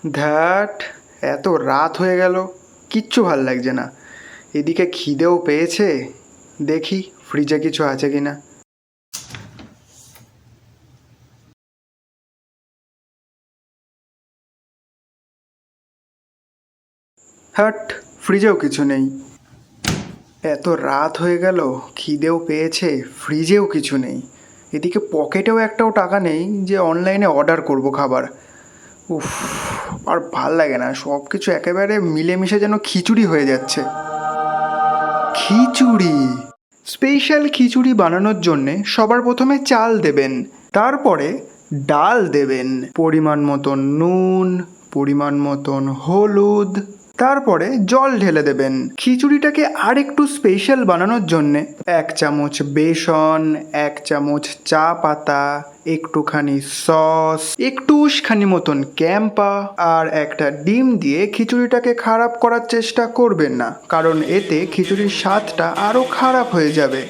ধ্যাট, এত রাত হয়ে গেল, কিচ্ছু ভাল লাগছে না। এদিকে খিদেও পেয়েছে, দেখি ফ্রিজে কিছু আছে কিনা। হাট, ফ্রিজেও কিছু নেই। এত রাত হয়ে গেল, খিদেও পেয়েছে, ফ্রিজেও কিছু নেই। এদিকে পকেটেও একটাও টাকা নেই যে অনলাইনে অর্ডার করব খাবার। উফ, আর ভাল লাগে না, সব কিছু একেবারে মিলেমিশে যেন খিচুড়ি হয়ে যাচ্ছে। খিচুড়ি, স্পেশাল খিচুড়ি বানানোর জন্যে সবার প্রথমে চাল দেবেন, তারপরে ডাল দেবেন, পরিমাণ মতন নুন, পরিমাণ মতন হলুদ, তারপরে জল ঢেলে দেবেন। খিচুড়িটাকে আর একটু স্পেশাল বানানোর জন্যে 1 চামচ বেসন, 1 চামচ চা পাতা, একটুখানি সস, একটুখানি মতন ক্যাম্পা আর একটা ডিম দিয়ে খিচুড়িটাকে খারাপ করার চেষ্টা করবেন না, কারণ এতে খিচুড়ির স্বাদটা আরও খারাপ হয়ে যাবে।